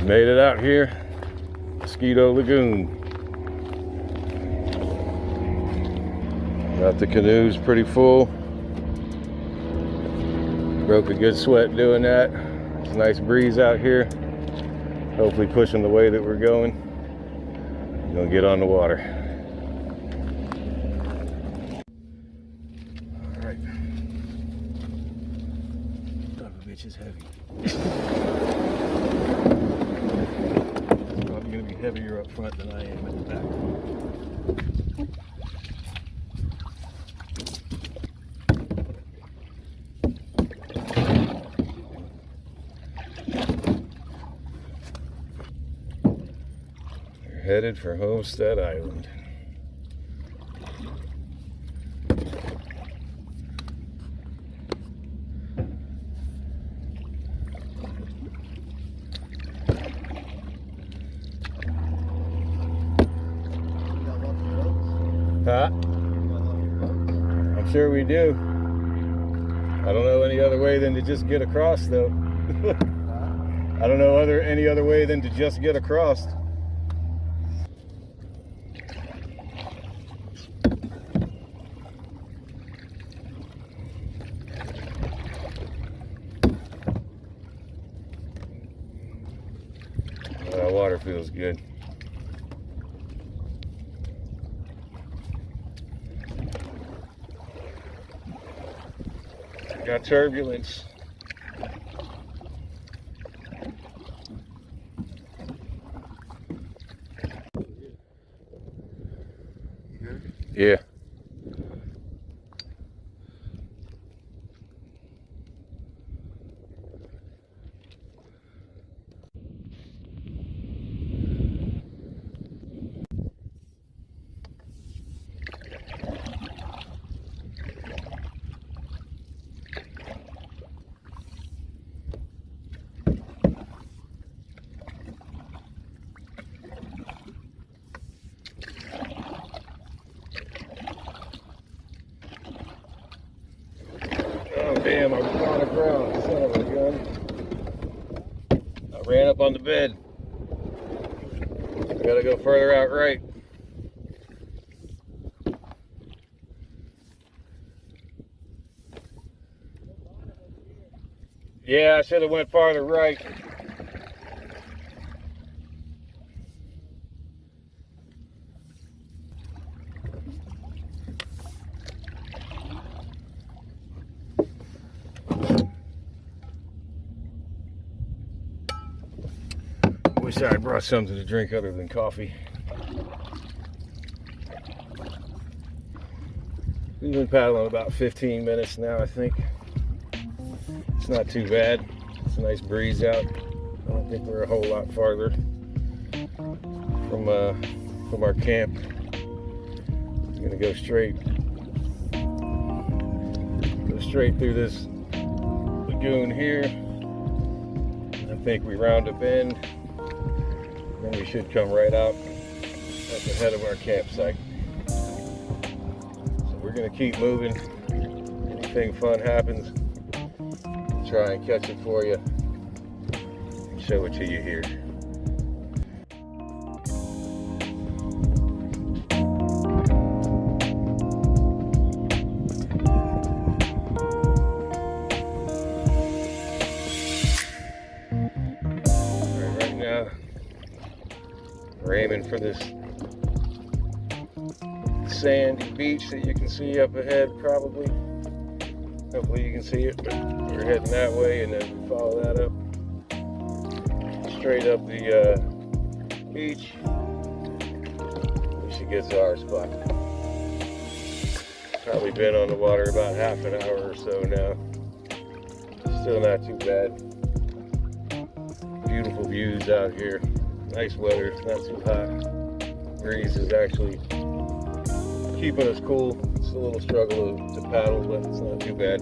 Made it out here, Mosquito Lagoon. Got the canoes pretty full. Broke a good sweat doing that. It's a nice breeze out here. Hopefully pushing the way that we're going. We're gonna get on the water. All right. Son of a bitch is heavy. Probably gonna be heavier up front than I am at the back. We're headed for Homestead Island. Huh? I'm sure we do. I don't know any other way than to just get across, though. I don't know any other way than to just get across. That water feels good. Got turbulence. Yeah. Damn, I was on the ground, son of a gun. I ran up on the bed. Gotta go further out right. Yeah, I should have went farther right. Wish I had brought something to drink other than coffee. We've been paddling about 15 minutes now, I think. It's not too bad. It's a nice breeze out. I don't think we're a whole lot farther from our camp. I'm gonna go straight through this lagoon here. I think we round a bend. Then we should come right out up ahead of our campsite. So we're gonna keep moving. Anything fun happens, we'll try and catch it for you and show it to you here. Right now, we're aiming for this sandy beach that you can see up ahead, probably. Hopefully you can see it, but we're heading that way, and then we follow that up straight up the beach. We should get to our spot. Probably been on the water about half an hour or so now. Still not too bad. Beautiful views out here. Nice weather, it's not too hot. Breeze is actually keeping us cool. It's a little struggle to paddle, but it's not too bad.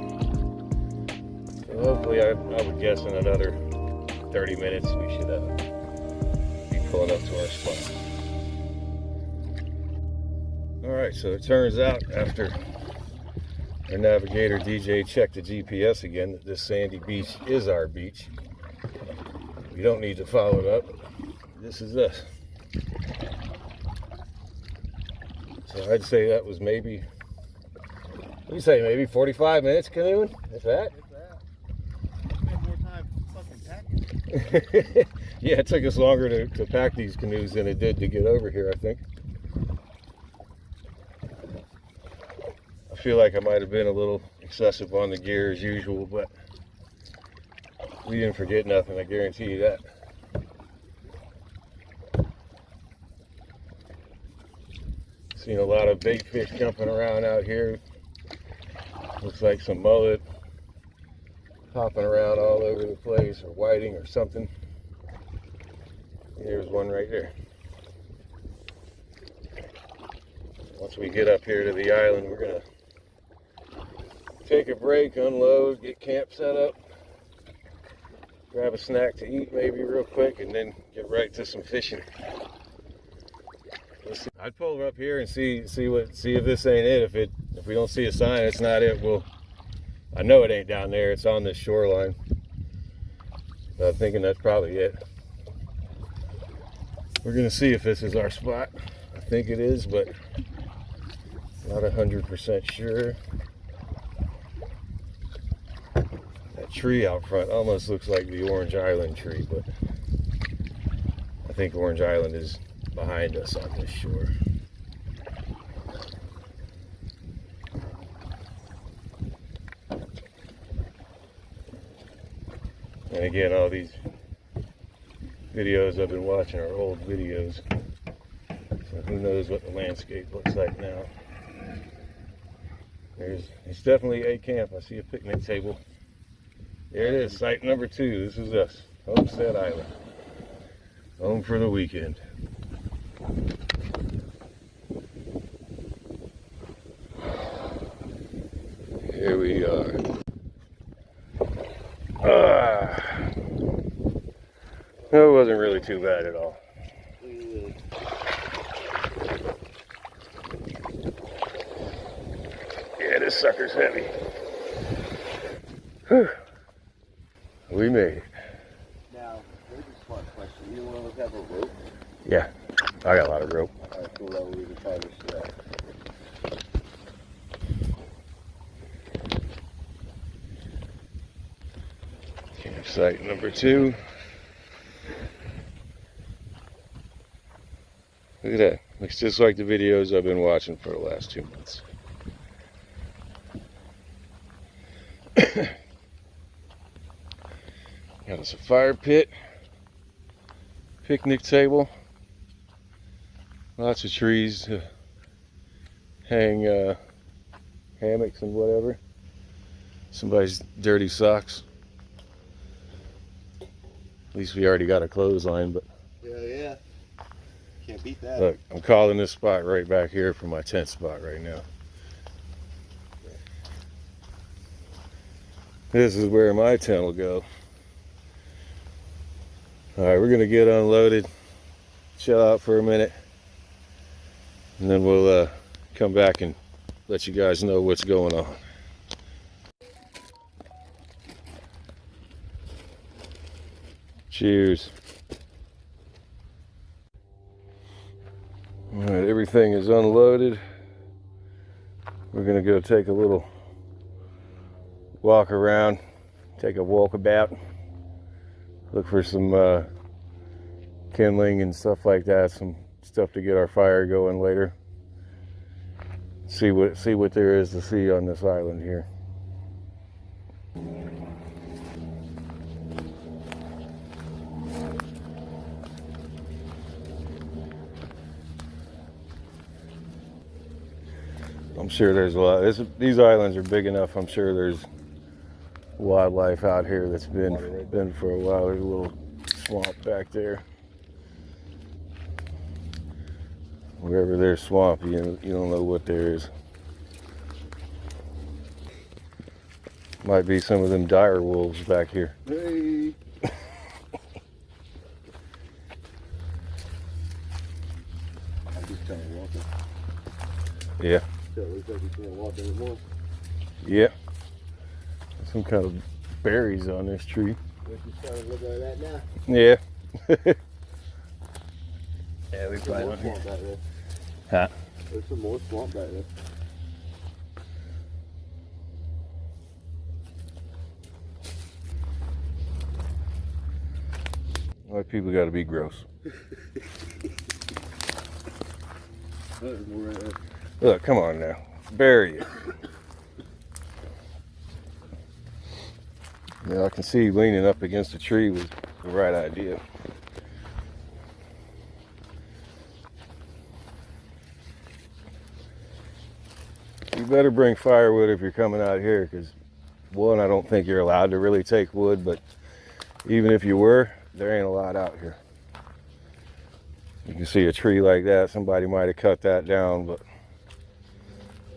So hopefully, I would guess in another 30 minutes we should be pulling up to our spot. All right, so it turns out after our navigator DJ checked the GPS again that this sandy beach is our beach. You don't need to follow it up. This is us. So I'd say that was maybe, what do you say, maybe 45 minutes canoeing? Is that? Spend more time fucking packing. Yeah, it took us longer to pack these canoes than it did to get over here, I think. I feel like I might have been a little excessive on the gear as usual, but we didn't forget nothing, I guarantee you that. Seen a lot of big fish jumping around out here. Looks like some mullet hopping around all over the place, or whiting or something. There's one right there. Once we get up here to the island, we're gonna take a break, unload, get camp set up, grab a snack to eat maybe real quick, and then get right to some fishing. I'd pull her up here and see if this ain't it. If we don't see a sign, it's not it. I know it ain't down there. It's on this shoreline. But I'm thinking that's probably it. We're gonna see if this is our spot. I think it is, but not 100% sure. That tree out front almost looks like the Orange Island tree, but I think Orange Island is behind us on this shore. And again, all these videos I've been watching are old videos, so who knows what the landscape looks like now. It's definitely a camp. I see a picnic table. There it is, site number 2. This is us, Homestead Island. Home for the weekend. Here we are. No, it wasn't really too bad at all. Yeah, this sucker's heavy. Whew. We made it. Now, here's a smart question. You want to have a rope? Yeah, I got a lot of rope. Alright, cool. That way we can try this shit out. Campsite number 2. Look at that. Looks just like the videos I've been watching for the last 2 months. Got us a fire pit, picnic table, lots of trees to hang hammocks and whatever. Somebody's dirty socks. At least we already got a clothesline, but Yeah. Can't beat that. look, I'm calling this spot right back here for my tent spot right now. This is where my tent will go. Alright, we're gonna get unloaded, chill out for a minute, and then we'll come back and let you guys know what's going on. Cheers. Alright, everything is unloaded. We're gonna go take a little walk around, take a walkabout, look for some kindling and stuff like that, some stuff to get our fire going later. See what there is to see on this island here. I'm sure there's a lot. These islands are big enough. I'm sure there's wildlife out here that's been for a while. There's a little swamp back there. Wherever there's swamp, you don't know what there is. Might be some of them dire wolves back here. Hey. I'm just kind of walking. Yeah. So it looks like we can't walk anymore. Yeah. Some kind of berries on this tree. We're just starting to look at that now. Yeah. Yeah, we There's some probably more want swamp back there. Huh? There's some more swamp back there. Why people gotta be gross? There's more right there. Look, come on now. Bury it. Yeah, I can see leaning up against a tree was the right idea. You better bring firewood if you're coming out here, because one, I don't think you're allowed to really take wood, but even if you were, there ain't a lot out here. You can see a tree like that, somebody might have cut that down, but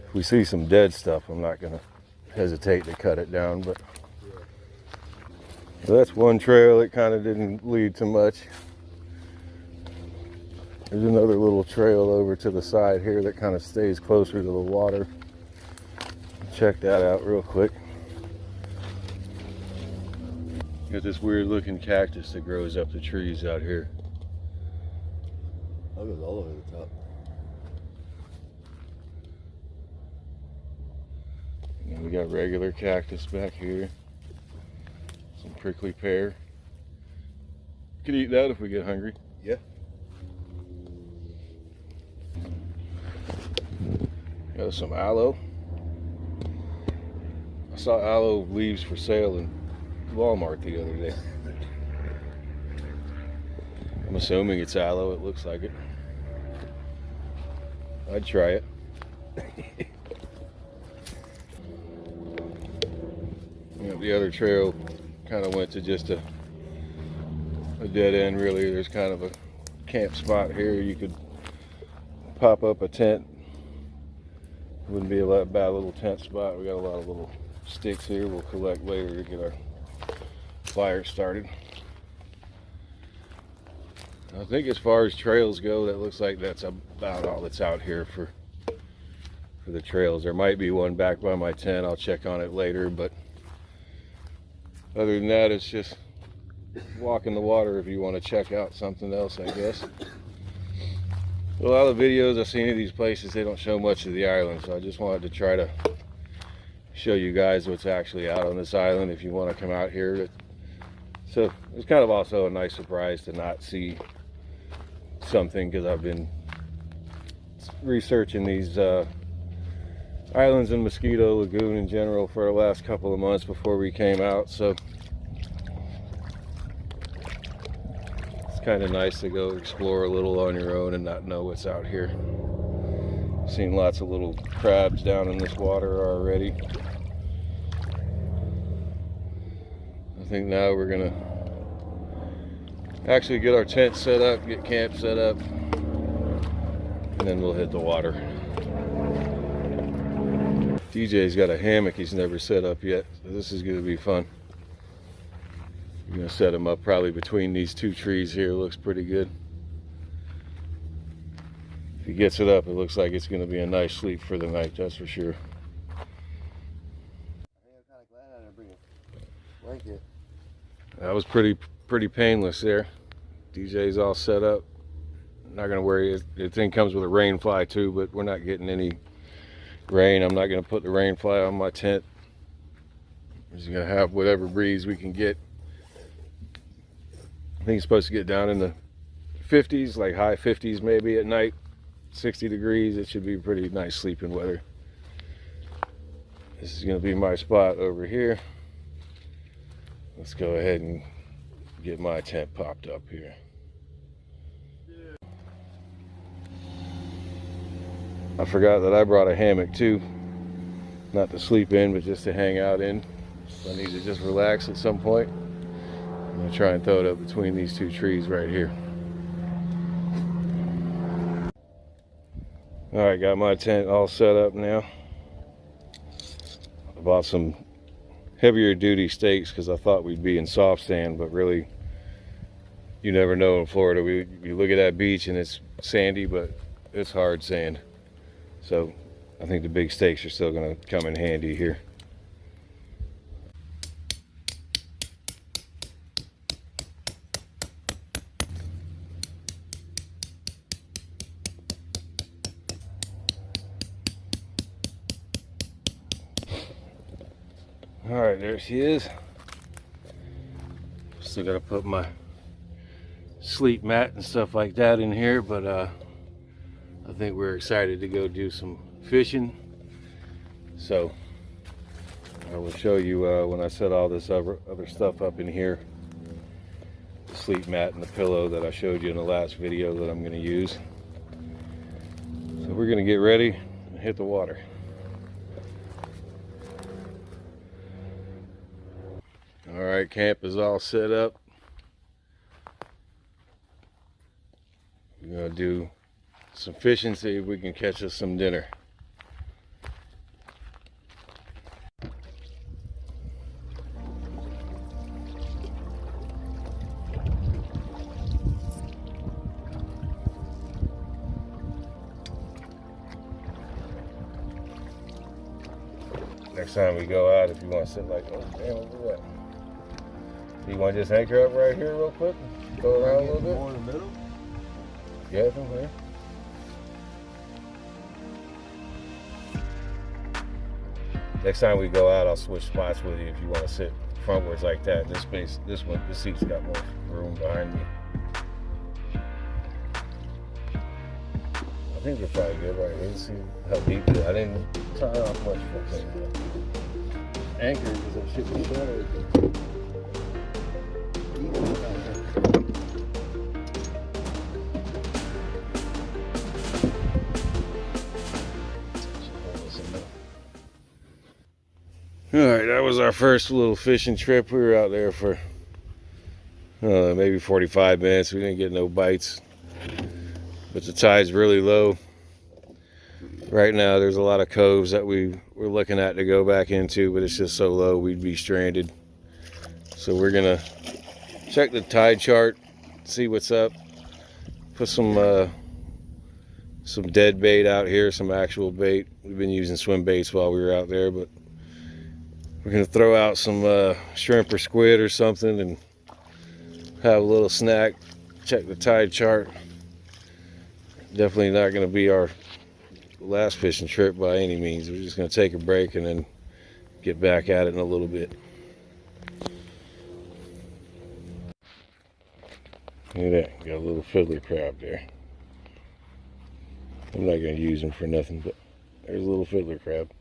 if we see some dead stuff, I'm not gonna hesitate to cut it down. But so that's one trail that kind of didn't lead to much. There's another little trail over to the side here that kind of stays closer to the water. Check that out real quick. Got this weird looking cactus that grows up the trees out here. That goes all the way to the top. And we got regular cactus back here. Some prickly pear. Could eat that if we get hungry. Yeah. Got some aloe. I saw aloe leaves for sale in Walmart the other day. I'm assuming it's aloe, it looks like it. I'd try it. You know, the other trail kind of went to just a dead end really. There's kind of a camp spot here. You could pop up a tent. Wouldn't be a bad little tent spot. We got a lot of little sticks here we'll collect later to get our fire started. I think as far as trails go, that looks like that's about all that's out here for the trails. There might be one back by my tent. I'll check on it later, but other than that, it's just walking the water if you want to check out something else, I guess. A lot of videos I've seen of these places, they don't show much of the island, so I just wanted to try to show you guys what's actually out on this island if you want to come out here. So it's kind of also a nice surprise to not see something, because I've been researching these islands in Mosquito, Lagoon in general for the last couple of months before we came out, so it's kind of nice to go explore a little on your own and not know what's out here. Seen lots of little crabs down in this water already. I think now we're gonna actually get our tent set up, get camp set up, and then we'll hit the water. DJ's got a hammock he's never set up yet, so this is gonna be fun. I'm gonna set him up probably between these two trees here. Looks pretty good. If he gets it up, it looks like it's gonna be a nice sleep for the night, that's for sure. I think I'm kind of glad I didn't bring a blanket. That was pretty painless there. DJ's all set up. Not gonna worry. The thing comes with a rain fly too, but we're not getting any rain. I'm not gonna put the rain fly on my tent. We're just gonna have whatever breeze we can get. I think it's supposed to get down in the 50s, like high 50s maybe at night. 60 degrees. It should be pretty nice sleeping weather. This is gonna be my spot over here. Let's go ahead and get my tent popped up here. I forgot that I brought a hammock too. Not to sleep in, but just to hang out in. If I need to just relax at some point, I'm gonna try and throw it up between these two trees right here. All right, got my tent all set up now. I bought some heavier duty stakes because I thought we'd be in soft sand, but really you never know in Florida. You look at that beach and it's sandy, but it's hard sand. So I think the big stakes are still going to come in handy here. Alright, there she is. Still gotta put my sleep mat and stuff like that in here, but I think we're excited to go do some fishing. So I will show you when I set all this other stuff up in here. The sleep mat and the pillow that I showed you in the last video that I'm going to use. So we're going to get ready and hit the water. Alright, camp is all set up. We're going to do some fishing, see if we can catch us some dinner. Next time we go out, if you want to sit like, oh damn, look at that. You want to just anchor up right here real quick? Go around a little bit? More in the middle? Yeah, from here. Next time we go out, I'll switch spots with you if you want to sit frontwards like that. This space, this seat's got more room behind me. I think we're probably good right here. Let's see how deep it is. I didn't tie off much for it. Anchor because that shit was shattered. Alright, that was our first little fishing trip. We were out there for maybe 45 minutes. We didn't get no bites, but the tide's really low. Right now there's a lot of coves that we're looking at to go back into, but it's just so low we'd be stranded. So we're gonna check the tide chart, see what's up, put some dead bait out here, some actual bait. We've been using swim baits while we were out there, but we're gonna throw out some shrimp or squid or something and have a little snack, check the tide chart. Definitely not gonna be our last fishing trip by any means. We're just gonna take a break and then get back at it in a little bit. Look at that, got a little fiddler crab there. I'm not gonna use him for nothing, but there's a little fiddler crab.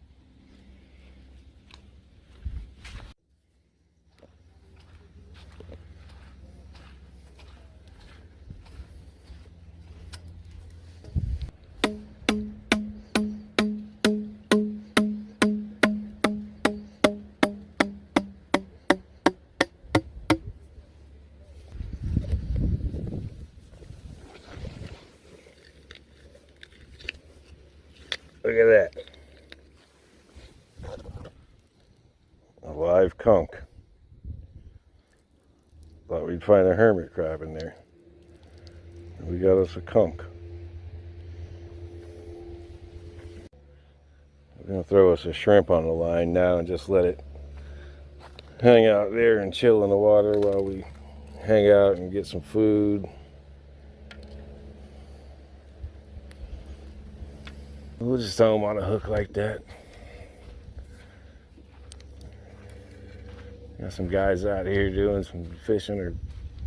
Look at that. A live conch. Thought we'd find a hermit crab in there. We got us a conch. We're going to throw us a shrimp on the line now and just let it hang out there and chill in the water while we hang out and get some food. We'll just throw them on a hook like that. Got some guys out here doing some fishing or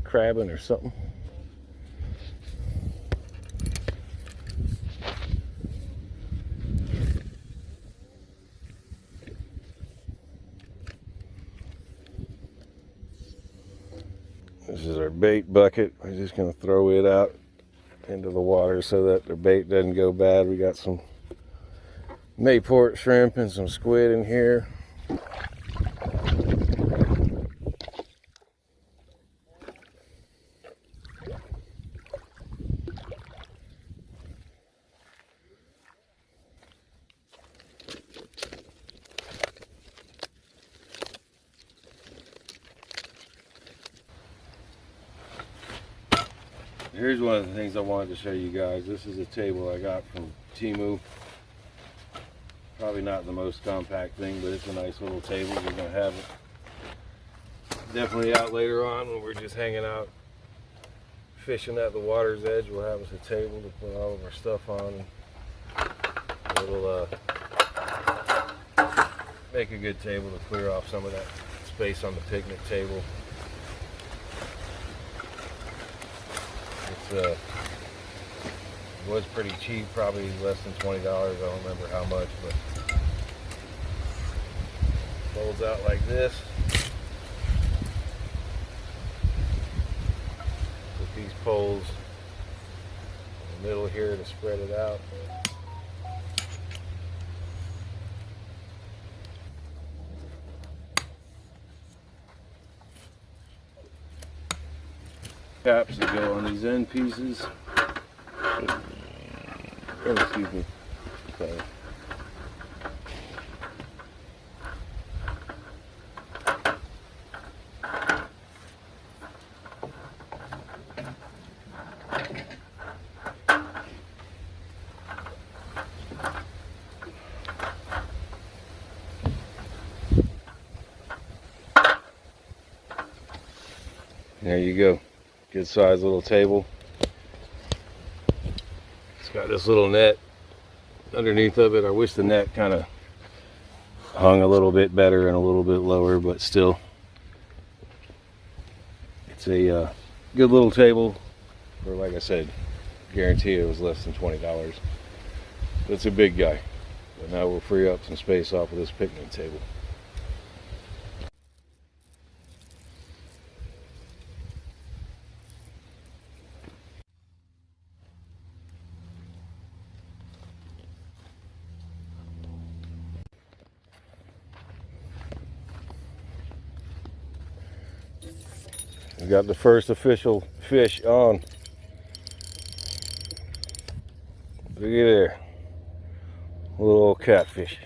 crabbing or something. This is our bait bucket. We're just gonna throw it out into the water so that the bait doesn't go bad. We got some Mayport shrimp and some squid in here. Here's one of the things I wanted to show you guys. This is a table I got from Temu. Probably not the most compact thing, but it's a nice little table. We're gonna have it definitely out later on when we're just hanging out fishing at the water's edge. We'll have us a table to put all of our stuff on. A little make a good table to clear off some of that space on the picnic table. It was pretty cheap, probably less than $20. I don't remember how much, but folds out like this. Put these poles in the middle here to spread it out. Caps that go on these end pieces. Oh, excuse me. Sorry. There you go. Good sized little table. It's got this little net underneath of it. I wish the net kind of hung a little bit better and a little bit lower, but still, it's a good little table for, like I said, guarantee it was less than $20. But it's a big guy. But now we'll free up some space off of this picnic table. We got the first official fish on. Look at there. A little old catfish.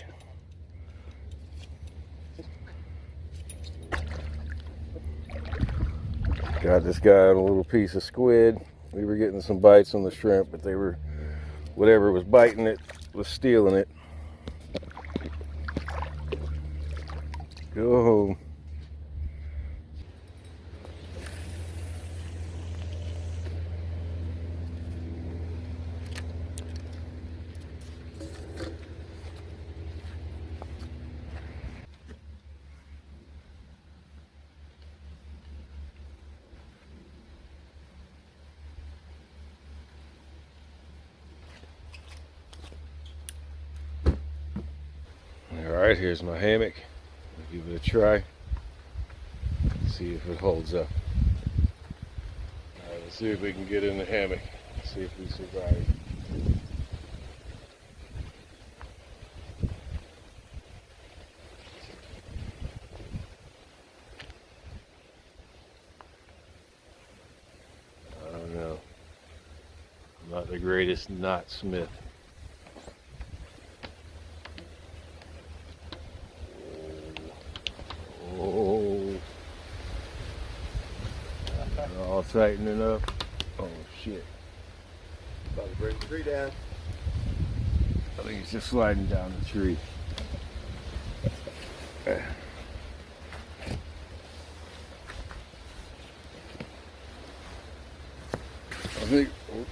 Got this guy on a little piece of squid. We were getting some bites on the shrimp, but they were, whatever was biting it was stealing it. Go home. Alright, here's my hammock. I'll give it a try. See if it holds up. Alright, let's see if we can get in the hammock. See if we survive. I don't know. I'm not the greatest knot smith. All tightening up. Oh shit. About to break the tree down. I think it's just sliding down the tree. I think, oh,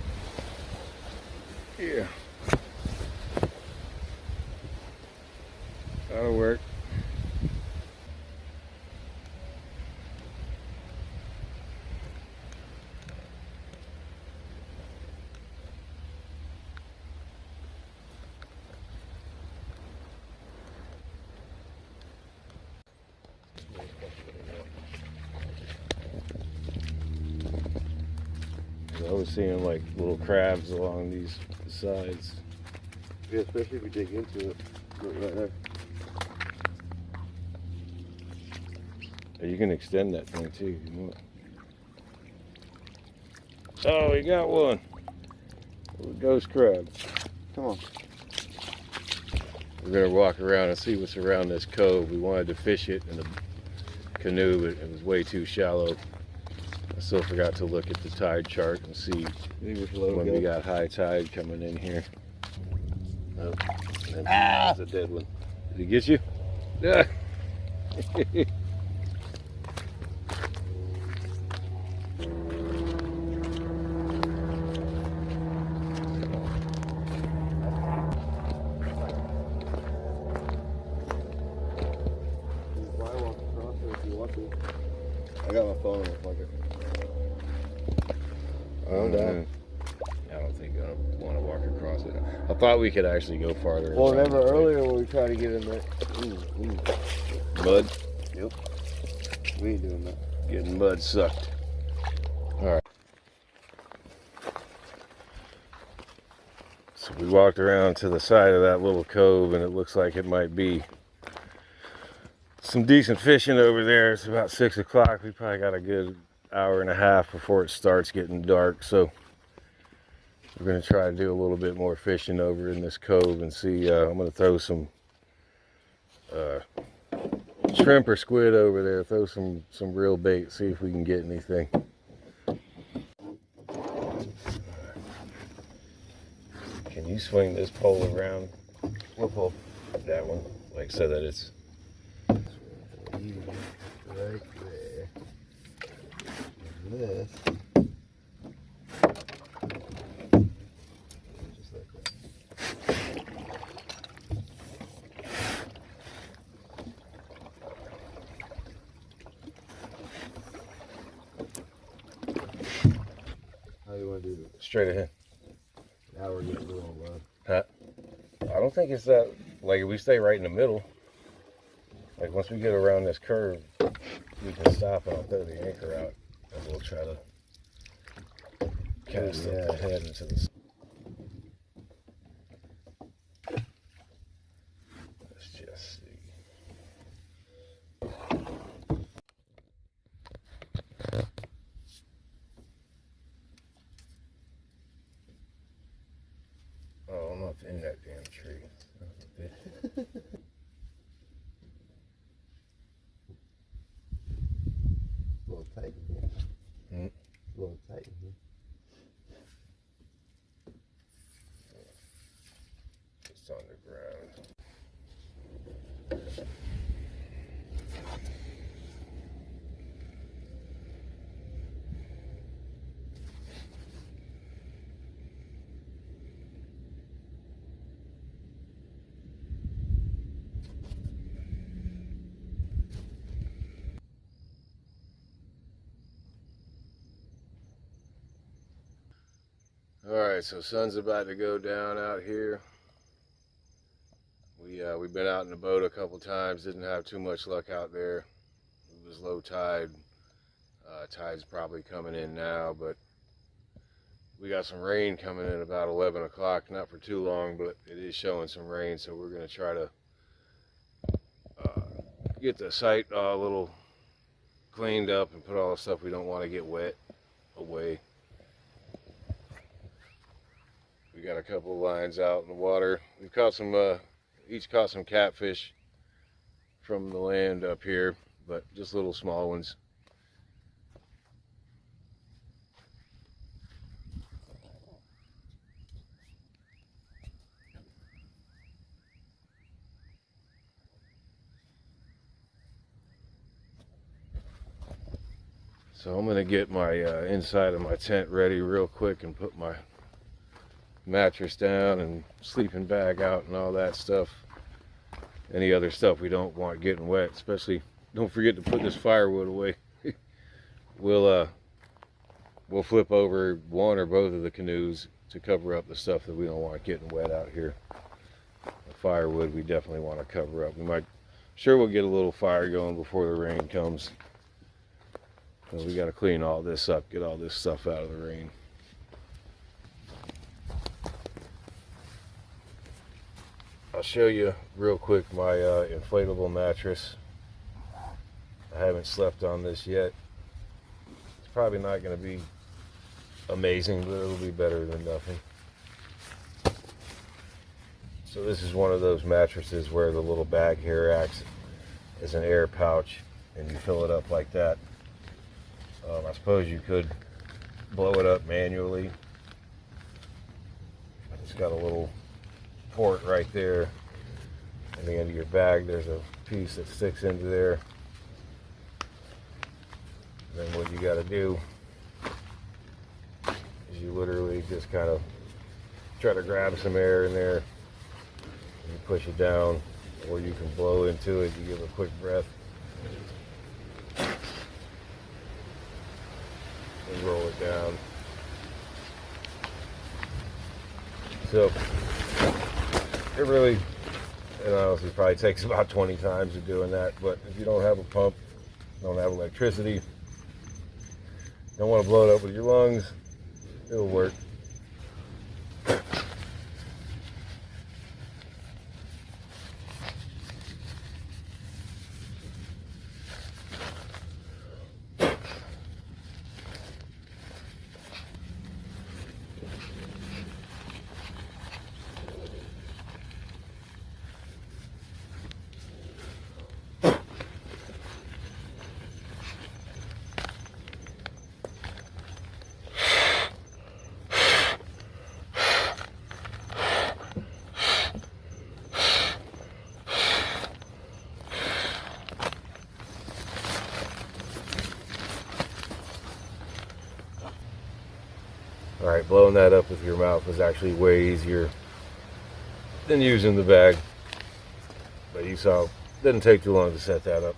yeah. That'll work. I was seeing like little crabs along these sides. Yeah, especially if you dig into it. Look right there. You can extend that thing too if you want. Oh, we got one. A ghost crab. Come on. We're gonna walk around and see what's around this cove. We wanted to fish it in the canoe, but it was way too shallow. I still forgot to look at the tide chart and see when we got high tide coming in here. Oh, that's a dead one. Did he get you? Yeah. If you want to. I got my phone in my pocket. Oh, no. I don't think I want to walk across it. I thought we could actually go farther. Well, remember earlier when we tried to get in there? Mud? Yep. We ain't doing that. Getting mud sucked. Alright. So we walked around to the side of that little cove, and it looks like it might be some decent fishing over there. It's about 6 o'clock. We probably got a good hour and a half before it starts getting dark. So we're going to try to do a little bit more fishing over in this cove and see. I'm going to throw some shrimp or squid over there. Throw some real bait. See if we can get anything. Can you swing this pole around? What pole? That one, like so that it's right there. This. Just like that. How do you want to do this? straight ahead. Now we're getting a little low. Huh? I don't think it's that. Like if we stay right in the middle. Like once we get around this curve, we can stop and I'll throw the anchor out, and we'll try to cast up the head into the. Let's just see. Oh, I'm not in that damn tree. A little tight in here. Hmm? A little tight in here. It's on the ground. Alright, so sun's about to go down out here. We've been out in the boat a couple times, didn't have too much luck out there. It was low tide. Tide's probably coming in now, but we got some rain coming in about 11 o'clock. Not for too long, but it is showing some rain, so we're going to try to get the site a little cleaned up and put all the stuff we don't want to get wet away. We got a couple of lines out in the water. We've caught some, each caught some catfish from the land up here, but just little small ones. So I'm gonna get my inside of my tent ready real quick and put my mattress down and sleeping bag out and all that stuff. Any other stuff we don't want getting wet, especially don't forget to put this firewood away. We'll flip over one or both of the canoes to cover up the stuff that we don't want getting wet out here. The firewood we definitely want to cover up. Sure we'll get a little fire going before the rain comes. But we got to clean all this up, get all this stuff out of the rain. I'll show you real quick my inflatable mattress. I haven't slept on this yet. It's probably not going to be amazing, but it'll be better than nothing. So this is one of those mattresses where the little bag here acts as an air pouch and you fill it up like that. I suppose you could blow it up manually. It's got a little port right there. At the end of your bag, there's a piece that sticks into there. And then what you got to do is you literally just kind of try to grab some air in there. You push it down, or you can blow into it. You give a quick breath, So it really, it honestly probably takes about 20 times of doing that. But if you don't have a pump, don't have electricity, don't want to blow it up with your lungs, it'll work. Alright, blowing that up with your mouth is actually way easier than using the bag. But you saw, it didn't take too long to set that up.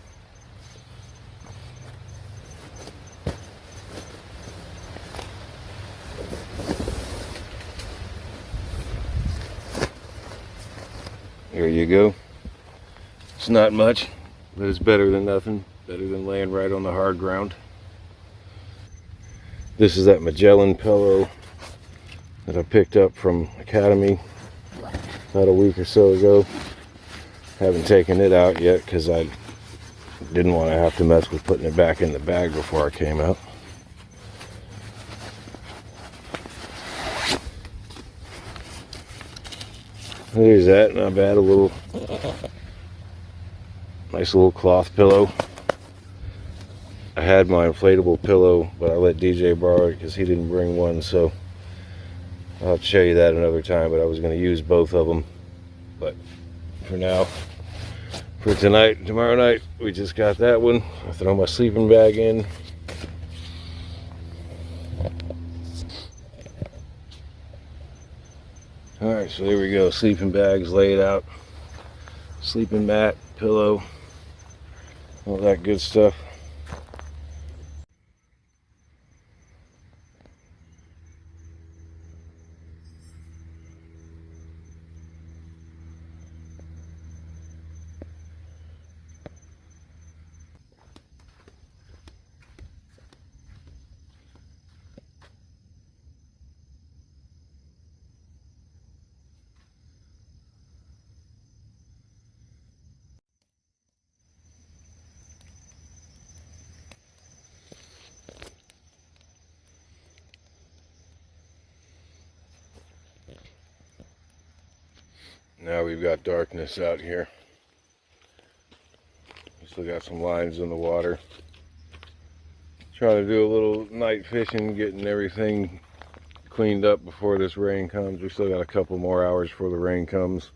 Here you go. It's not much, but it's better than nothing. Better than laying right on the hard ground. This is that Magellan pillow that I picked up from Academy about a week or so ago. Haven't taken it out yet because I didn't want to have to mess with putting it back in the bag before I came out. There's that, not bad. A little nice little cloth pillow. I had my inflatable pillow, but I let DJ borrow it because he didn't bring one, so I'll have to show you that another time. But I was going to use both of them, but for now, for tonight and tomorrow night, we just got that one. I'll throw my sleeping bag in. Alright, so there we go. Sleeping bags laid out. Sleeping mat, pillow, all that good stuff. Now we've got darkness out here. We still got some lines in the water. Trying to do a little night fishing, getting everything cleaned up before this rain comes. We still got a couple more hours before the rain comes.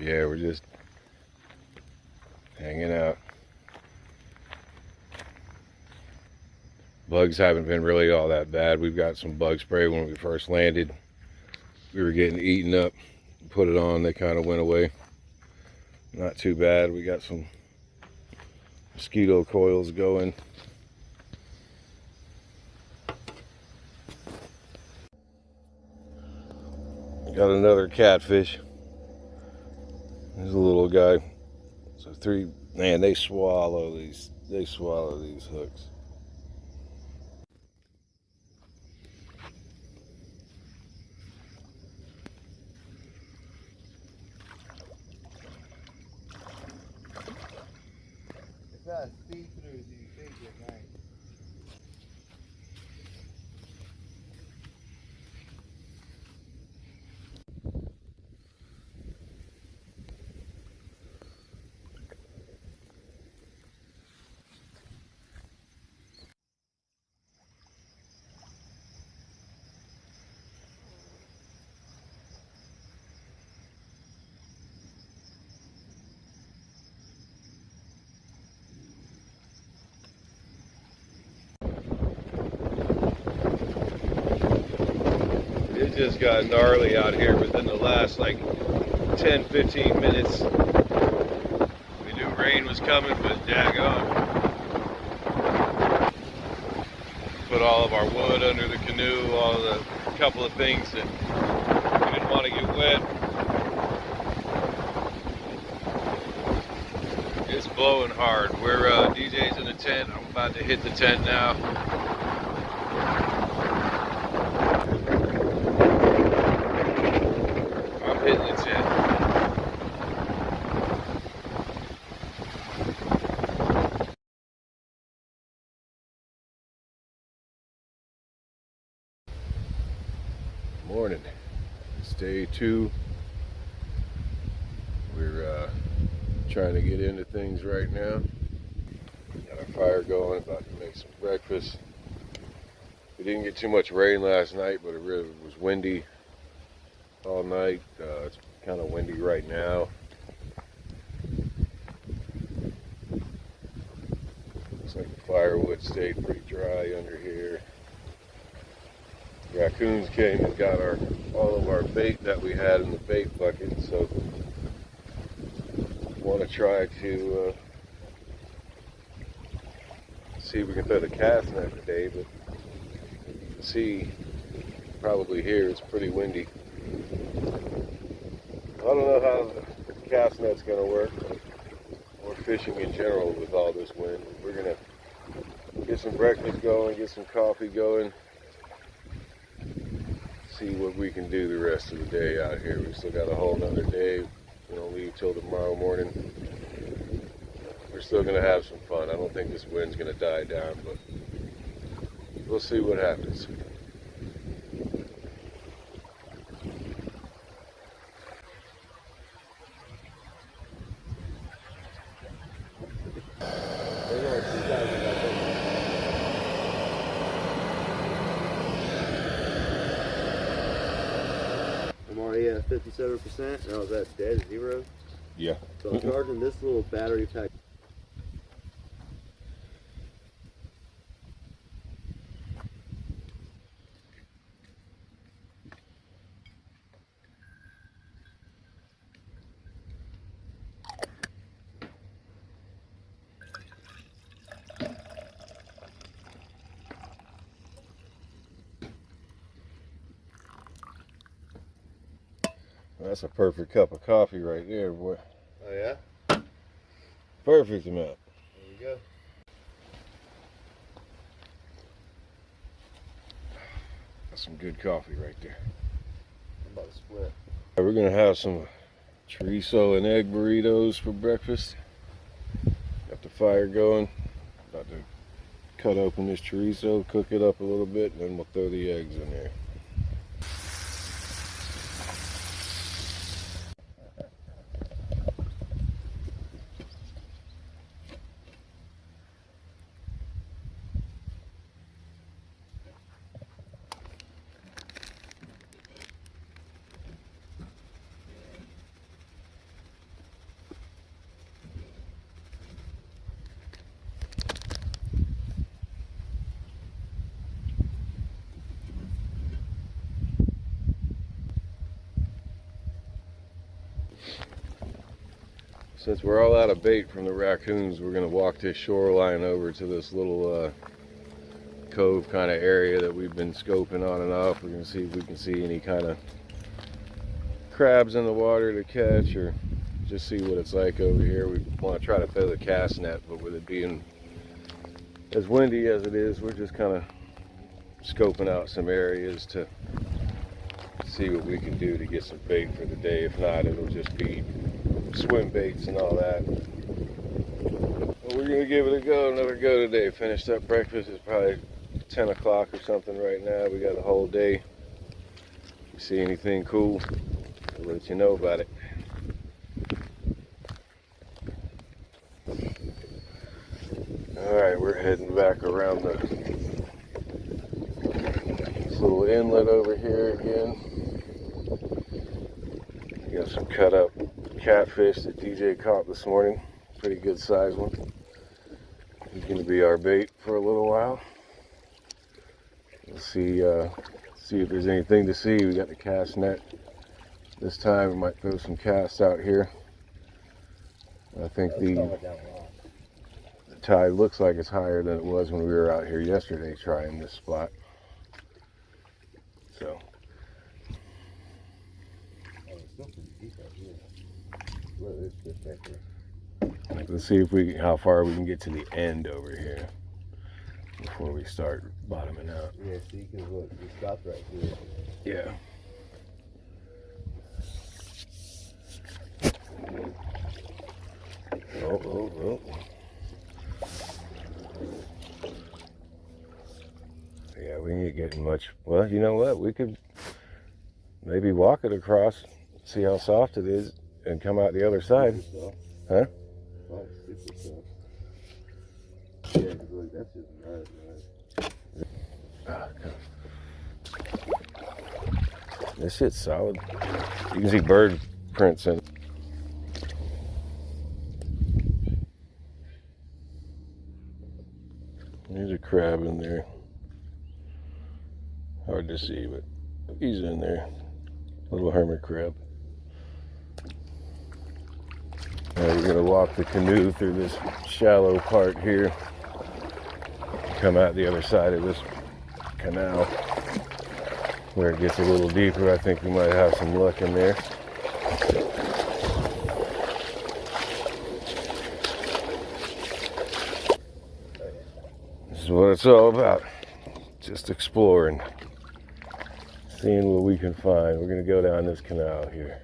Yeah, we're just hanging out. Bugs haven't been really all that bad. We've got some bug spray when we first landed. We were getting eaten up. Put it on, they kind of went away. Not too bad. We got some mosquito coils going. Got another catfish. There's a little guy. So man, they swallow these hooks. It's not as see-through as you think at night. It just got gnarly out here within the last like 10-15 minutes. We knew rain was coming, but daggone. Put put all of our wood under the canoe, all the couple of things that we didn't want to get wet. It's blowing hard. We're DJ's in the tent. I'm about to hit the tent now. I'm hitting the tent. Morning. It's day 2. We're trying to get into things right now. Got our fire going, about to make some breakfast. We didn't get too much rain last night, but it really was windy all night. It's kind of windy right now. Looks like the firewood stayed pretty dry under here. Raccoons came and got all of our bait that we had in the bait bucket, so want to try to see if we can throw the cast net today, but you can see probably here it's pretty windy. I don't know how the cast net's going to work, or fishing in general with all this wind. We're going to get some breakfast going, get some coffee going, see what we can do the rest of the day out here. We still got a whole nother day. We don't leave till tomorrow morning. We're still gonna have some fun. I don't think this wind's gonna die down, but we'll see what happens. I'm already at 57%. Now is that dead 0? Yeah. So I'm charging this little battery pack. That's a perfect cup of coffee right there, boy. Oh yeah? Perfect amount. There you go. That's some good coffee right there. I'm about to split. We're gonna have some chorizo and egg burritos for breakfast. Got the fire going. About to cut open this chorizo, cook it up a little bit, and then we'll throw the eggs in there. Since we're all out of bait from the raccoons, we're going to walk this shoreline over to this little cove kind of area that we've been scoping on and off. We're going to see if we can see any kind of crabs in the water to catch, or just see what it's like over here. We want to try to throw the cast net, but with it being as windy as it is, we're just kind of scoping out some areas to see what we can do to get some bait for the day. If not, it'll just be swim baits and all that. But we're gonna give it a go, another go today. Finished up breakfast. It's probably 10 o'clock or something right now. We got the whole day. If you see anything cool, I'll let you know about it. Alright, we're heading back around this little inlet over here again. We got some cut up catfish that DJ caught this morning. Pretty good size one. He's going to be our bait for a little while. We'll see if there's anything to see. We got the cast net this time. We might throw some casts out here. I think the tide looks like it's higher than it was when we were out here yesterday trying this spot. So. Oh, it's still pretty deep out here. Look at this fish back there. Let's see if how far we can get to the end over here before we start bottoming out. Yeah, see, because look, we stopped right here. Yeah. Oh. Yeah, we ain't getting much. Well, you know what? We could maybe walk it across, see how soft it is, and come out the other side. Huh? Oh, super soft. Yeah, because look, that's just nice. This shit's solid. You can see bird prints in it. There's a crab in there. Hard to see, but he's in there. Little hermit crab. Now we're gonna walk the canoe through this shallow part here. Come out the other side of this canal. Where it gets a little deeper, I think we might have some luck in there. This is what it's all about. Just exploring. Seeing what we can find. We're going to go down this canal here.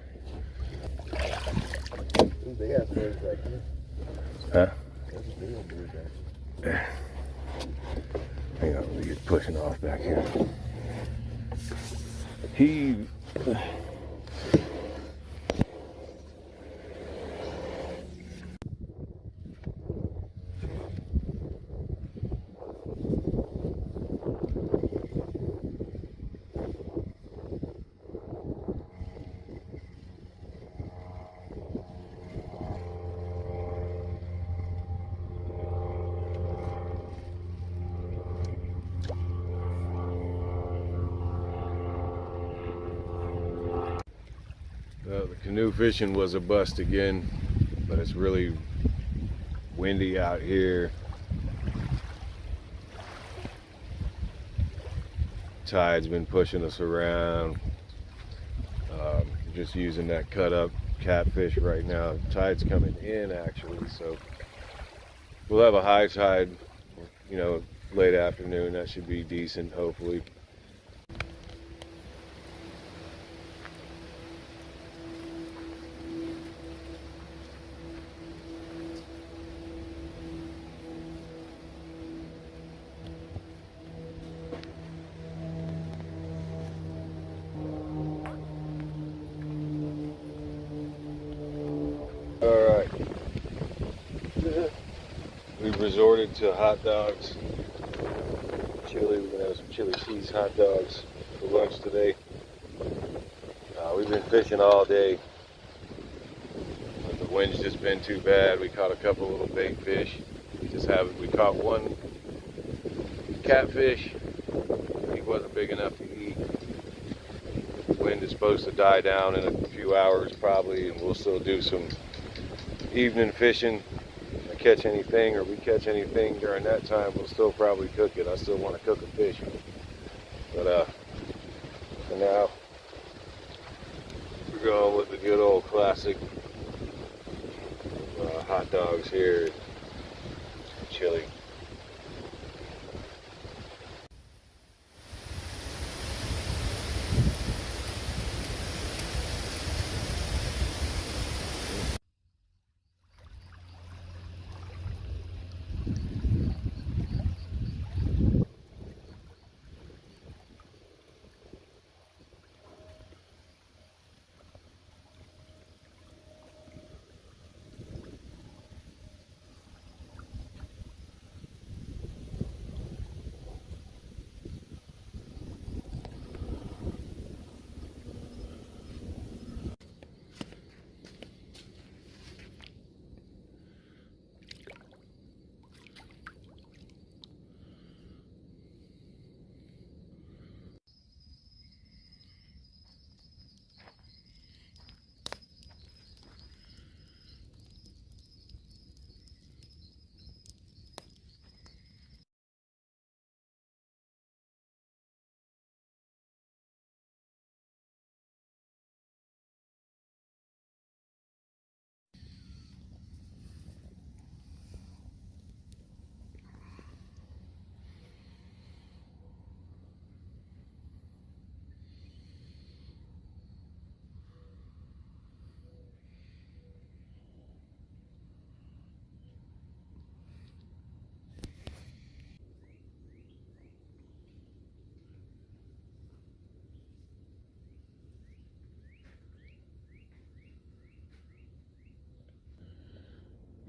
They got birds back here. Huh? There's a big old bird back here. Hang on, let me get pushing off back here. Heave. The canoe fishing was a bust again, but it's really windy out here. Tide's been pushing us around. Just using that cut up catfish right now. Tide's coming in actually, so we'll have a high tide, you know, late afternoon. That should be decent, hopefully. Alright. We've resorted to hot dogs. Chili, we're gonna have some chili cheese hot dogs for lunch today. We've been fishing all day. But the wind's just been too bad. We caught a couple little bait fish. We caught one catfish. He wasn't big enough to eat. The wind is supposed to die down in a few hours probably, and we'll still do some evening fishing. If I catch anything or we catch anything during that time, we'll still probably cook it. I still want to cook a fish. But for now, we're going with the good old classic hot dogs here, chili.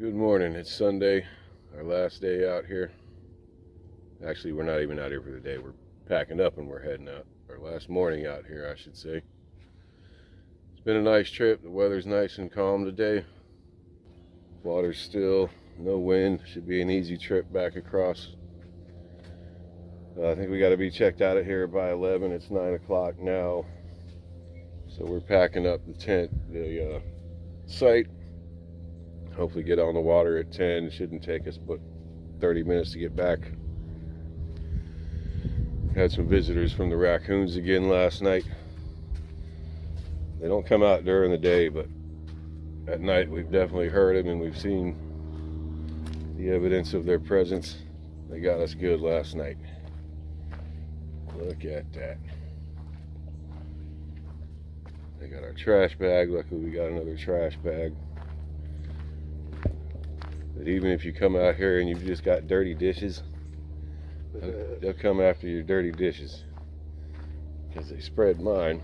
Good morning. It's Sunday, our last day out here. Actually, we're not even out here for the day. We're packing up and we're heading out. Our last morning out here, I should say. It's been a nice trip. The weather's nice and calm today. Water's still, no wind. Should be an easy trip back across. I think we got to be checked out of here by 11. It's 9 o'clock now. So we're packing up the tent, the site. Hopefully get on the water at 10. It shouldn't take us but 30 minutes to get back. Had some visitors from the raccoons again last night. They don't come out during the day, but at night we've definitely heard them and we've seen the evidence of their presence. They got us good last night. Look at that. They got our trash bag. Luckily we got another trash bag. But even if you come out here and you've just got dirty dishes, they'll come after your dirty dishes. Because they spread mine.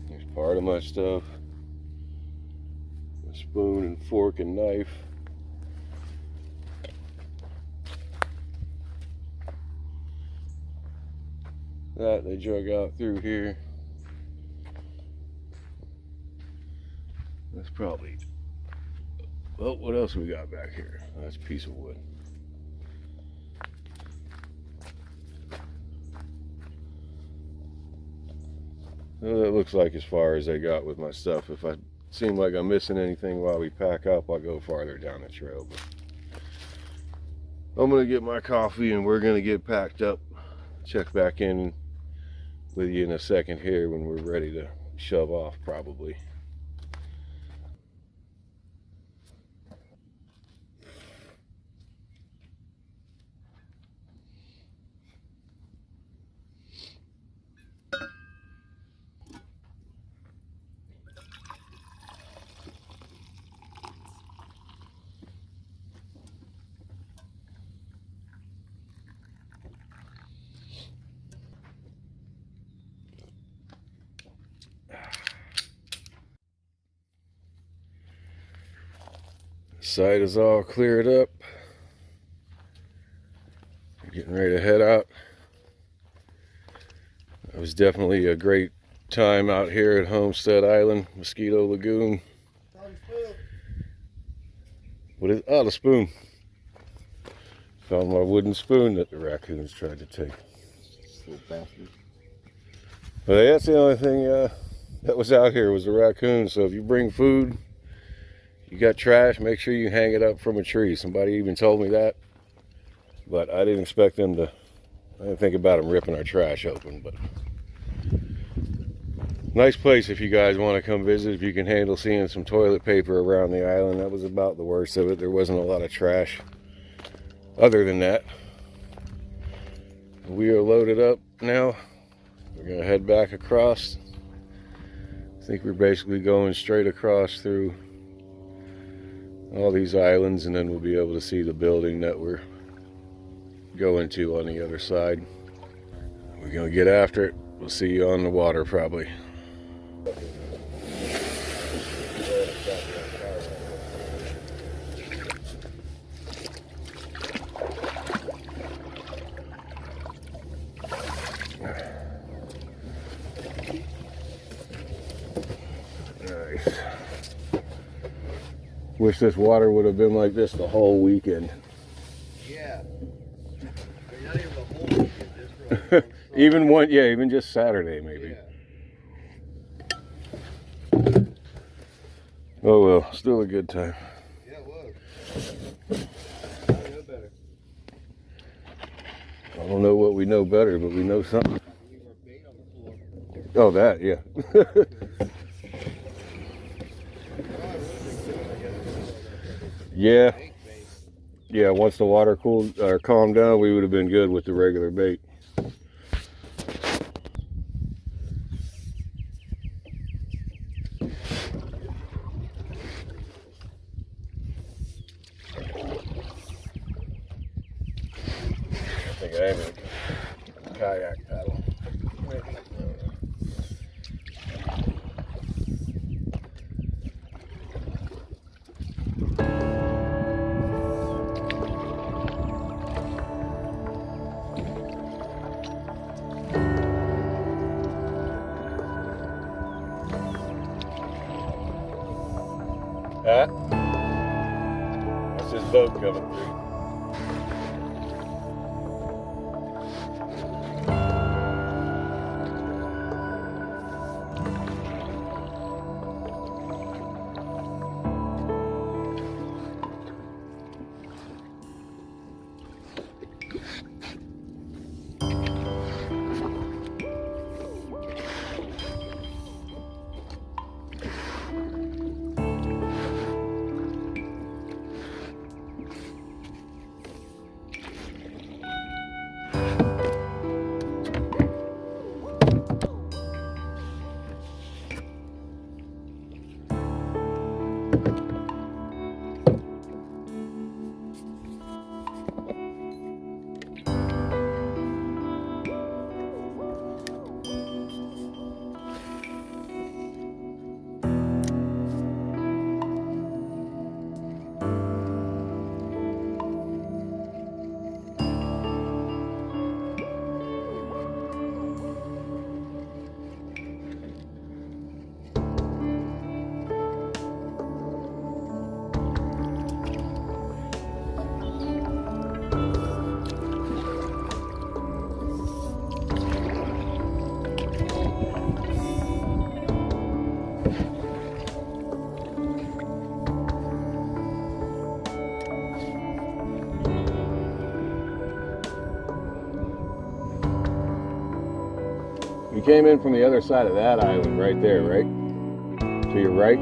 Here's part of my stuff. A spoon and fork and knife. That they drug out through here. That's probably, well, what else we got back here? That's a piece of wood. Well, that looks like as far as I got with my stuff. If I seem like I'm missing anything while we pack up, I'll go farther down the trail. But I'm gonna get my coffee and we're gonna get packed up. Check back in with you in a second here when we're ready to shove off probably. Site is all cleared up. Getting ready to head out. It was definitely a great time out here at Homestead Island, Mosquito Lagoon. What is, oh, the spoon. Found my wooden spoon that the raccoons tried to take. Little bastard. But that's the only thing that was out here was the raccoons. So if you bring food, you got trash, make sure you hang it up from a tree. Somebody even told me that, but I didn't expect them to. I didn't think about them ripping our trash open. But nice place if you guys want to come visit. If you can handle seeing some toilet paper around the island, that was about the worst of it. There wasn't a lot of trash. Other than that, we are loaded up now. We're gonna head back across. I think we're basically going straight across through all these islands, and then we'll be able to see the building that we're going to on the other side. We're gonna get after it. We'll see you on the water probably. Nice. Wish this water would have been like this the whole weekend. Yeah. But not even the whole weekend, just for Even one, yeah, even just Saturday maybe. Yeah. Oh well, still a good time. Yeah, it was. I know better. I don't know what we know better, but we know something. Leave our bait on the floor. Oh, that, yeah. Yeah. Yeah, once the water cooled or calmed down, we would have been good with the regular bait. I think I am a kayak paddle. Huh? That's his boat coming through. You came in from the other side of that island right there, right? To your right?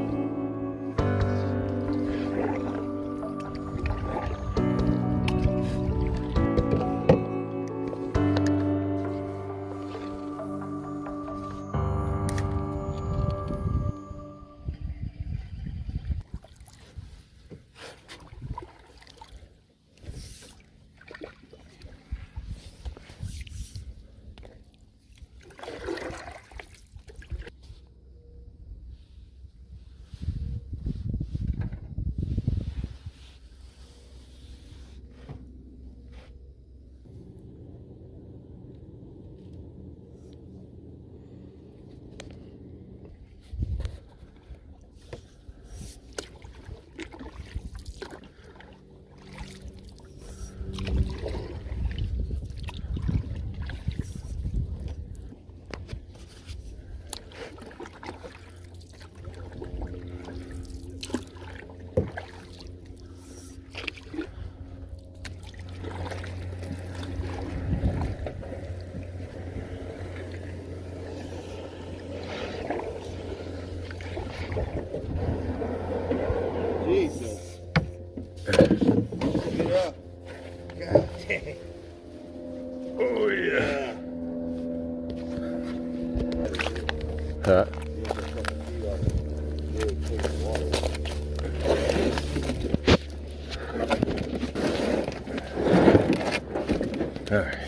Jesus. Get up. God dang. Oh yeah. Yeah. Huh? All right.